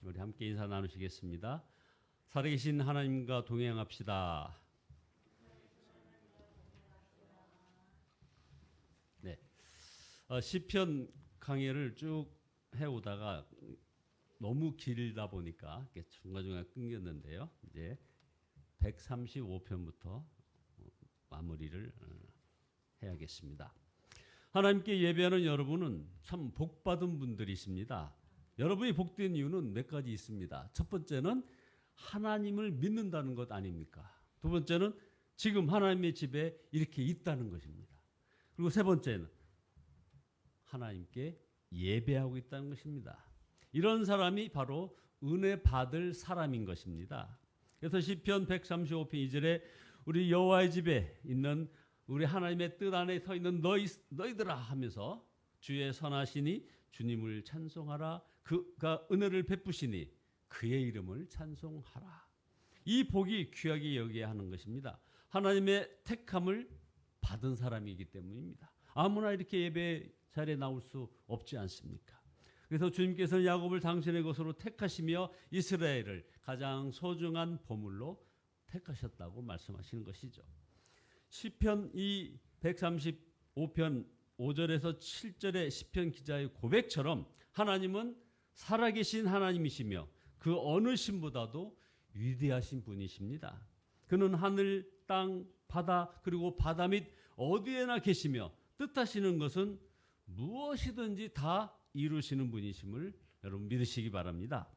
우리 함께 인사 나누시겠습니다. 살아계신 하나님과 동행합시다. 네, 시편 강해를 쭉 해오다가 너무 길다 보니까 중간중간 끊겼는데요. 이제 135편부터 마무리를 해야겠습니다. 하나님께 예배하는 여러분은 참 복받은 분들이십니다. 여러분이 복된 이유는 몇 가지 있습니다. 첫 번째는 하나님을 믿는다는 것 아닙니까? 두 번째는 지금 하나님의 집에 이렇게 있다는 것입니다. 그리고 세 번째는 하나님께 예배하고 있다는 것입니다. 이런 사람이 바로 은혜 받을 사람인 것입니다. 그래서 시편 135편 2절에 우리 여호와의 집에 있는 우리 하나님의 뜻 안에 서 있는 너희들아 하면서 주의 선하시니 주님을 찬송하라. 그가 은혜를 베푸시니 그의 이름을 찬송하라. 이 복이 귀하게 여겨야 하는 것입니다. 하나님의 택함을 받은 사람이기 때문입니다. 아무나 이렇게 예배 자리에 나올 수 없지 않습니까? 그래서 주님께서는 야곱을 당신의 것으로 택하시며 이스라엘을 가장 소중한 보물로 택하셨다고 말씀하시는 것이죠. 시편 135편 5절에서 7절의 시편 기자의 고백처럼 하나님은 살아계신 하나님이시며 그 어느 신보다도 위대하신 분이십니다. 그는 하늘, 땅, 바다 그리고 바다 및 어디에나 계시며 뜻하시는 것은 무엇이든지 다 이루시는 분이심을 여러분 믿으시기 바랍니다.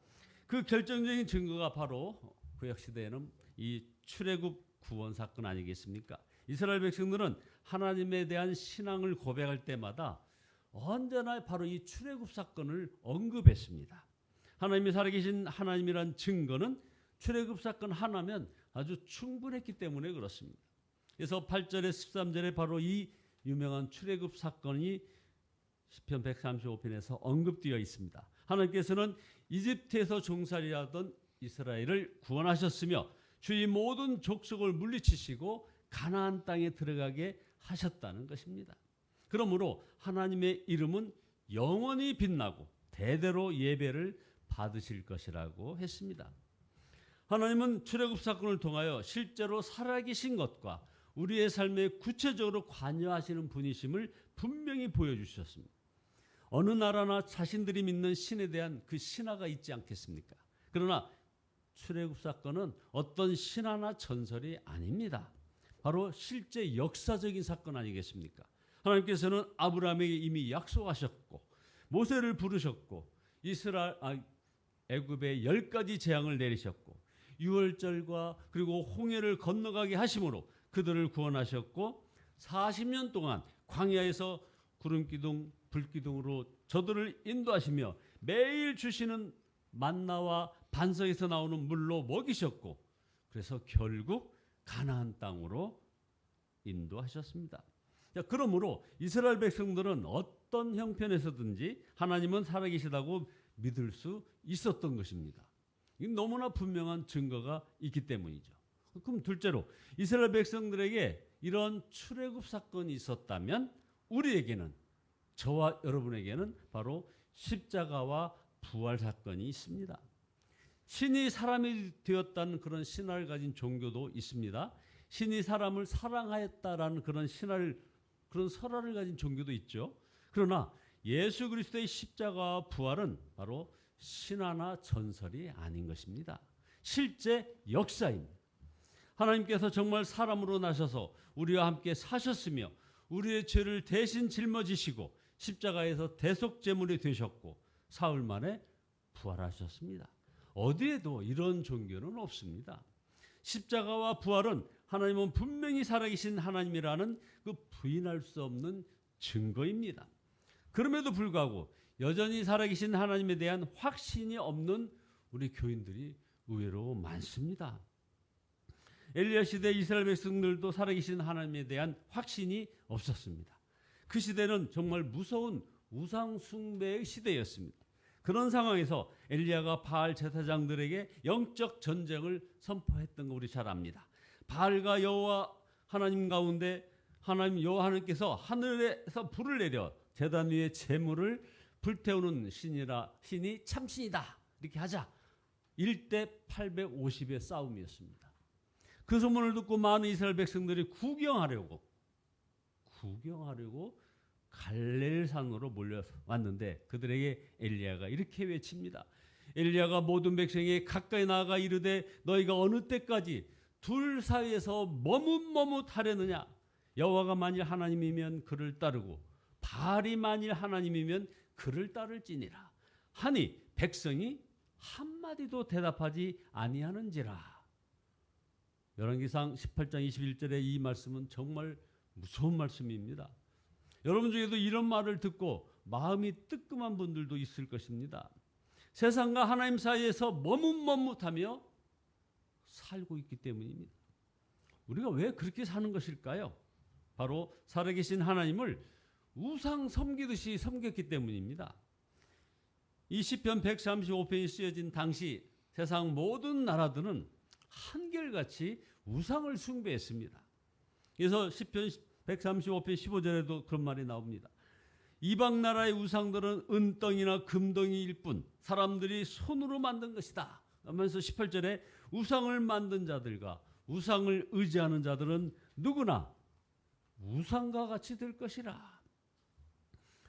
그 결정적인 증거가 바로 구약시대에는 이 출애굽 구원 사건 아니겠습니까? 이스라엘 백성들은 하나님에 대한 신앙을 고백할 때마다 언제나 바로 이 출애굽 사건을 언급했습니다. 하나님이 살아계신 하나님이란 증거는 출애굽 사건 하나면 아주 충분했기 때문에 그렇습니다. 그래서 8절에 13절에 바로 이 유명한 출애굽 사건이 시편 135편에서 언급되어 있습니다. 하나님께서는 이집트에서 종살이하던 이스라엘을 구원하셨으며 주의 모든 족속을 물리치시고 가나안 땅에 들어가게 하셨다는 것입니다. 그러므로 하나님의 이름은 영원히 빛나고 대대로 예배를 받으실 것이라고 했습니다. 하나님은 출애굽 사건을 통하여 실제로 살아계신 것과 우리의 삶에 구체적으로 관여하시는 분이심을 분명히 보여주셨습니다. 어느 나라나 자신들이 믿는 신에 대한 그 신화가 있지 않겠습니까? 그러나 출애굽 사건은 어떤 신화나 전설이 아닙니다. 바로 실제 역사적인 사건 아니겠습니까? 하나님께서는 아브라함에게 이미 약속하셨고 모세를 부르셨고 애굽에 10가지 재앙을 내리셨고 유월절과 그리고 홍해를 건너가게 하심으로 그들을 구원하셨고 40년 동안 광야에서 구름기둥 불기둥으로 저들을 인도하시며 매일 주시는 만나와 반석에서 나오는 물로 먹이셨고 그래서 결국 가나안 땅으로 인도하셨습니다. 자, 그러므로 이스라엘 백성들은 어떤 형편에서든지 하나님은 살아계시다고 믿을 수 있었던 것입니다. 너무나 분명한 증거가 있기 때문이죠. 그럼 둘째로 이스라엘 백성들에게 이런 출애굽 사건이 있었다면 우리에게는 저와 여러분에게는 바로 십자가와 부활 사건이 있습니다. 신이 사람이 되었다는 그런 신화를 가진 종교도 있습니다. 신이 사람을 사랑하였다라는 그런 그런 설화를 가진 종교도 있죠. 그러나 예수 그리스도의 십자가와 부활은 바로 신화나 전설이 아닌 것입니다. 실제 역사입니다. 하나님께서 정말 사람으로 나셔서 우리와 함께 사셨으며 우리의 죄를 대신 짊어지시고 십자가에서 대속제물이 되셨고 사흘 만에 부활하셨습니다. 어디에도 이런 종교는 없습니다. 십자가와 부활은 하나님은 분명히 살아계신 하나님이라는 그 부인할 수 없는 증거입니다. 그럼에도 불구하고 여전히 살아계신 하나님에 대한 확신이 없는 우리 교인들이 의외로 많습니다. 엘리야 시대 이스라엘 백성들도 살아계신 하나님에 대한 확신이 없었습니다. 그 시대는 정말 무서운 우상 숭배의 시대였습니다. 그런 상황에서 엘리야가 바알 제사장들에게 영적 전쟁을 선포했던 거 우리 잘 압니다. 바알과 여호와 하나님 가운데 하나님 여호와 하나님께서 하늘에서 불을 내려 제단 위에 제물을 불태우는 신이 참신이다 이렇게 하자 1대 850의 싸움이었습니다. 그 소문을 듣고 많은 이스라엘 백성들이 구경하려고 갈멜산으로 몰려왔는데 그들에게 엘리야가 이렇게 외칩니다. 엘리야가 모든 백성에게 가까이 나아가 이르되 너희가 어느 때까지 둘 사이에서 머뭇머뭇하려느냐. 여호와가 만일 하나님이면 그를 따르고 바알이 만일 하나님이면 그를 따를지니라 하니 백성이 한마디도 대답하지 아니하는지라. 열왕기상 18장 21절의 이 말씀은 정말 무서운 말씀입니다. 여러분 중에도 이런 말을 듣고 마음이 뜨끔한 분들도 있을 것입니다. 세상과 하나님 사이에서 머뭇머뭇하며 살고 있기 때문입니다. 우리가 왜 그렇게 사는 것일까요? 바로 살아계신 하나님을 우상 섬기듯이 섬겼기 때문입니다. 이 시편 135편이 쓰여진 당시 세상 모든 나라들은 한결같이 우상을 숭배했습니다. 그래서 시편 135편 15절에도 그런 말이 나옵니다. 이방 나라의 우상들은 은덩이나 금덩이일 뿐 사람들이 손으로 만든 것이다 하면서 18절에 우상을 만든 자들과 우상을 의지하는 자들은 누구나 우상과 같이 될 것이라.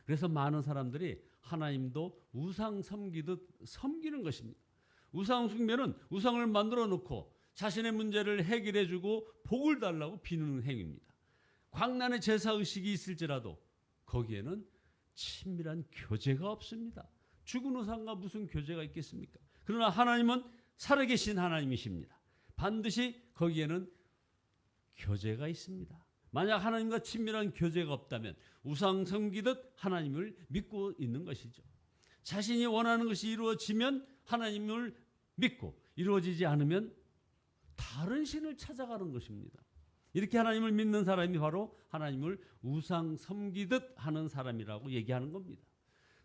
그래서 많은 사람들이 하나님도 우상 섬기듯 섬기는 것입니다. 우상 숭배는 우상을 만들어 놓고 자신의 문제를 해결해 주고 복을 달라고 비누는 행위입니다. 광란의 제사의식이 있을지라도 거기에는 친밀한 교제가 없습니다. 죽은 우상과 무슨 교제가 있겠습니까? 그러나 하나님은 살아계신 하나님이십니다. 반드시 거기에는 교제가 있습니다. 만약 하나님과 친밀한 교제가 없다면 우상 섬기듯 하나님을 믿고 있는 것이죠. 자신이 원하는 것이 이루어지면 하나님을 믿고 이루어지지 않으면 다른 신을 찾아가는 것입니다. 이렇게 하나님을 믿는 사람이 바로 하나님을 우상 섬기듯 하는 사람이라고 얘기하는 겁니다.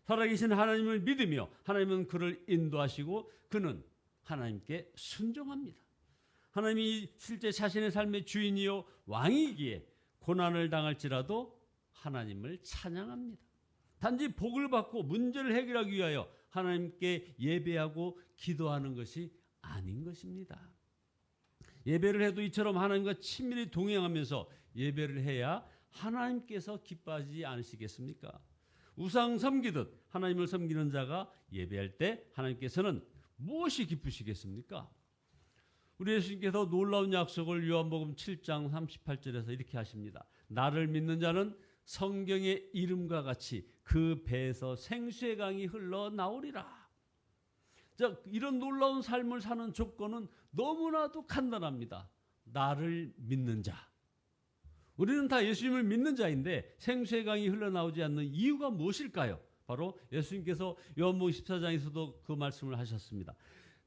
살아계신 하나님을 믿으며 하나님은 그를 인도하시고 그는 하나님께 순종합니다. 하나님이 실제 자신의 삶의 주인이요 왕이기에 고난을 당할지라도 하나님을 찬양합니다. 단지 복을 받고 문제를 해결하기 위하여 하나님께 예배하고 기도하는 것이 아닌 것입니다. 예배를 해도 이처럼 하나님과 친밀히 동행하면서 예배를 해야 하나님께서 기뻐하지 않으시겠습니까? 우상 섬기듯 하나님을 섬기는 자가 예배할 때 하나님께서는 무엇이 기쁘시겠습니까? 우리 예수님께서 놀라운 약속을 요한복음 7장 38절에서 이렇게 하십니다. 나를 믿는 자는 성경의 이름과 같이 그 배에서 생수의 강이 흘러나오리라. 자, 이런 놀라운 삶을 사는 조건은 너무나도 간단합니다. 나를 믿는 자. 우리는 다 예수님을 믿는 자인데 생수의 강이 흘러나오지 않는 이유가 무엇일까요? 바로 예수님께서 요한복음 14장에서도 그 말씀을 하셨습니다.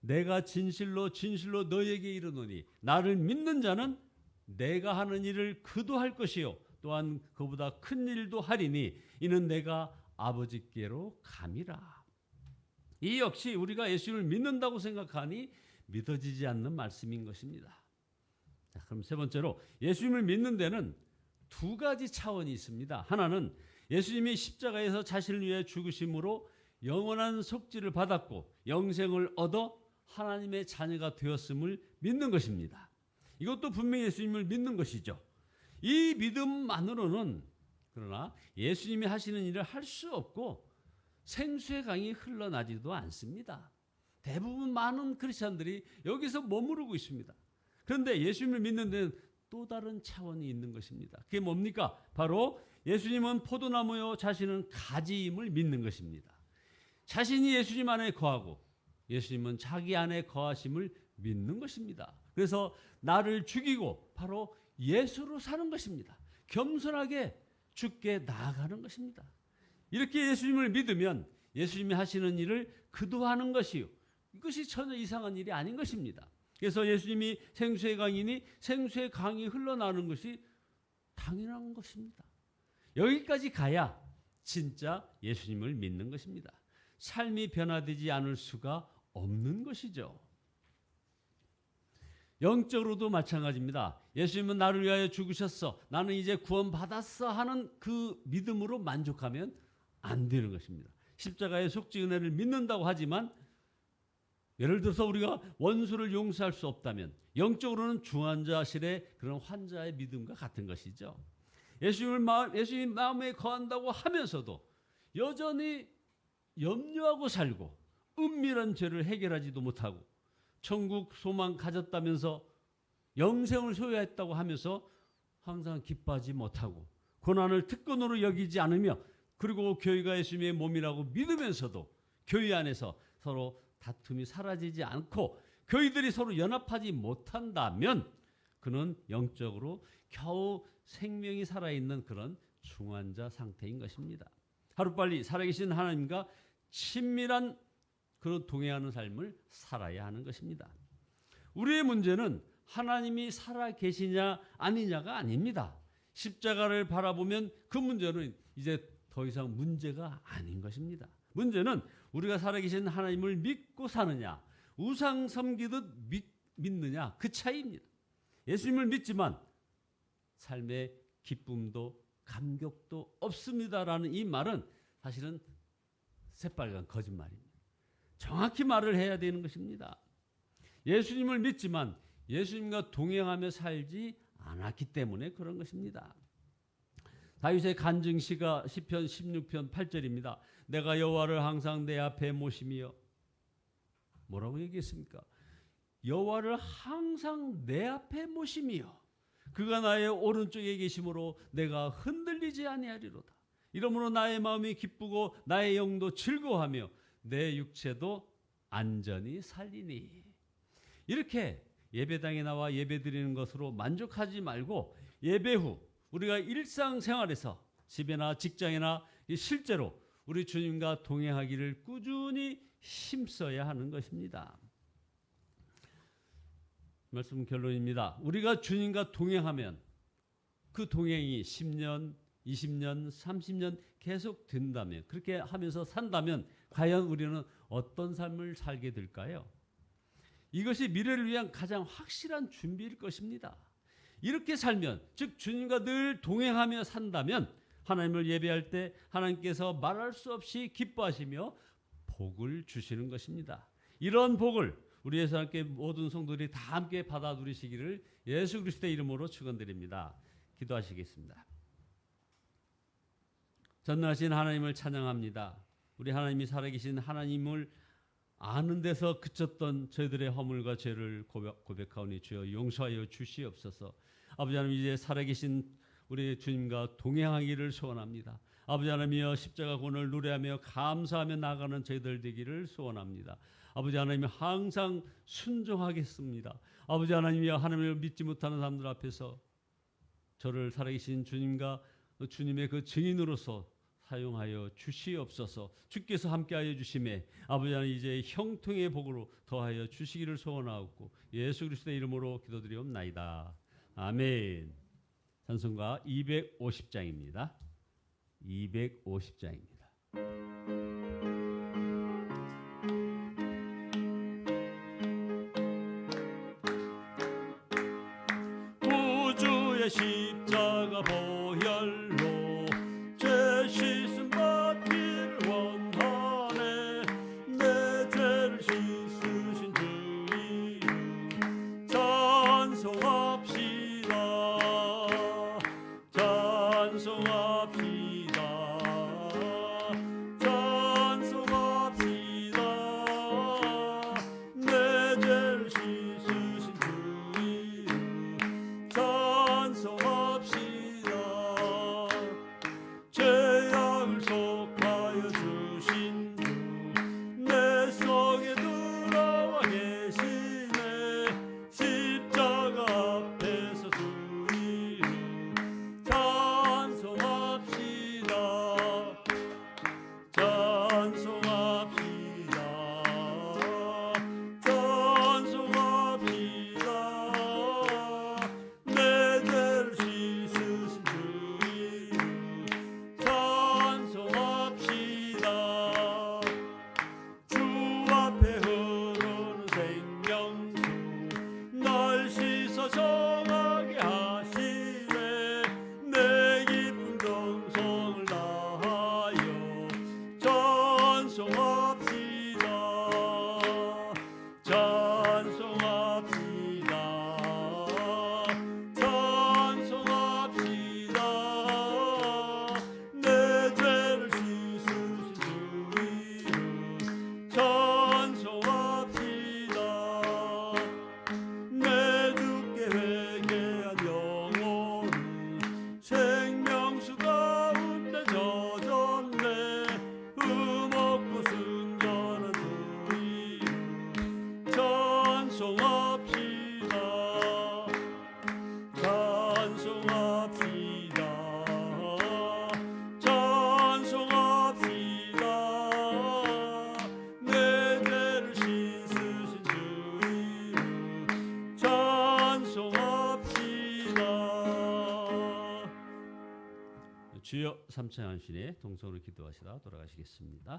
내가 진실로 너희에게 이르노니 나를 믿는 자는 내가 하는 일을 그도 할 것이요 또한 그보다 큰 일도 하리니 이는 내가 아버지께로 감이라. 이 역시 우리가 예수님을 믿는다고 생각하니 믿어지지 않는 말씀인 것입니다. 자, 그럼 세 번째로 예수님을 믿는 데는 두 가지 차원이 있습니다. 하나는 예수님이 십자가에서 자신을 위해 죽으심으로 영원한 속죄를 받았고 영생을 얻어 하나님의 자녀가 되었음을 믿는 것입니다. 이것도 분명히 예수님을 믿는 것이죠. 이 믿음만으로는 그러나 예수님이 하시는 일을 할 수 없고 생수의 강이 흘러나지도 않습니다. 대부분 많은 크리스찬들이 여기서 머무르고 있습니다. 그런데 예수님을 믿는 데는 또 다른 차원이 있는 것입니다. 그게 뭡니까? 바로 예수님은 포도나무요 자신은 가지임을 믿는 것입니다. 자신이 예수님 안에 거하고 예수님은 자기 안에 거하심을 믿는 것입니다. 그래서 나를 죽이고 바로 예수로 사는 것입니다. 겸손하게 주께 나아가는 것입니다. 이렇게 예수님을 믿으면 예수님이 하시는 일을 그도 하는 것이요. 이것이 전혀 이상한 일이 아닌 것입니다. 그래서 예수님이 생수의 강이니 생수의 강이 흘러나오는 것이 당연한 것입니다. 여기까지 가야 진짜 예수님을 믿는 것입니다. 삶이 변화되지 않을 수가 없는 것이죠. 영적으로도 마찬가지입니다. 예수님은 나를 위하여 죽으셨어. 나는 이제 구원받았어 하는 그 믿음으로 만족하면 안 되는 것입니다. 십자가의 속죄 은혜를 믿는다고 하지만 예를 들어서 우리가 원수를 용서할 수 없다면 영적으로는 중환자실의 그런 환자의 믿음과 같은 것이죠. 예수님 마음에 거한다고 하면서도 여전히 염려하고 살고 은밀한 죄를 해결하지도 못하고 천국 소망 가졌다면서 영생을 소유했다고 하면서 항상 기뻐하지 못하고 고난을 특권으로 여기지 않으며 그리고 교회가 예수님의 몸이라고 믿으면서도 교회 안에서 서로 다툼이 사라지지 않고 교회들이 서로 연합하지 못한다면 그는 영적으로 겨우 생명이 살아있는 그런 중환자 상태인 것입니다. 하루빨리 살아계신 하나님과 친밀한 그런 동행하는 삶을 살아야 하는 것입니다. 우리의 문제는 하나님이 살아계시냐 아니냐가 아닙니다. 십자가를 바라보면 그 문제는 이제 더 이상 문제가 아닌 것입니다. 문제는 우리가 살아계신 하나님을 믿고 사느냐 우상 섬기듯 믿느냐 그 차이입니다. 예수님을 믿지만 삶의 기쁨도 감격도 없습니다라는 이 말은 사실은 새빨간 거짓말입니다. 정확히 말을 해야 되는 것입니다. 예수님을 믿지만 예수님과 동행하며 살지 않았기 때문에 그런 것입니다. 다윗의 간증시가 시편 16편 8절입니다. 내가 여호와를 항상 내 앞에 모시며 뭐라고 얘기했습니까? 여호와를 항상 내 앞에 모시며 그가 나의 오른쪽에 계심으로 내가 흔들리지 아니하리로다. 이러므로 나의 마음이 기쁘고 나의 영도 즐거워하며 내 육체도 안전히 살리니. 이렇게 예배당에 나와 예배드리는 것으로 만족하지 말고 예배 후 우리가 일상생활에서 집이나 직장이나 실제로 우리 주님과 동행하기를 꾸준히 힘써야 하는 것입니다. 말씀 결론입니다. 우리가 주님과 동행하면 그 동행이 10년, 20년, 30년 계속 된다면 그렇게 하면서 산다면 과연 우리는 어떤 삶을 살게 될까요? 이것이 미래를 위한 가장 확실한 준비일 것입니다. 이렇게 살면 즉 주님과 늘 동행하며 산다면 하나님을 예배할 때 하나님께서 말할 수 없이 기뻐하시며 복을 주시는 것입니다. 이런 복을 우리 예수 함께 모든 성도들이 다 함께 받아 누리시기를 예수 그리스도의 이름으로 축원드립니다. 기도하시겠습니다. 전능하신 하나님을 찬양합니다. 우리 하나님이 살아계신 하나님을 아는 데서 그쳤던 저희들의 허물과 죄를 고백하오니 주여 용서하여 주시옵소서. 아버지 하나님 이제 살아계신 우리 주님과 동행하기를 소원합니다. 아버지 하나님이여 십자가 권을 노래하며 감사하며 나아가는 저희들 되기를 소원합니다. 아버지 하나님 항상 순종하겠습니다. 아버지 하나님이여 하나님을 믿지 못하는 사람들 앞에서 저를 살아계신 주님과 주님의 그 증인으로서 사용하여 주시옵소서. 주께서 함께하여 주심에 아버지 하나님 이제 형통의 복으로 더하여 주시기를 소원하옵고 예수 그리스도의 이름으로 기도드리옵나이다. 아멘. 찬송가 250장입니다. 250장입니다. 구주의 십자가 보혈로 죄 씻음 받기를 원하네. 내 죄를 씻으신 주 이름 찬송합시다. 찬송합시다. 찬송합시다. 내 죄를 씻으신 주 이름 찬송합시다. 주여 삼창하시니 동성으로 기도하시다 돌아가시겠습니다.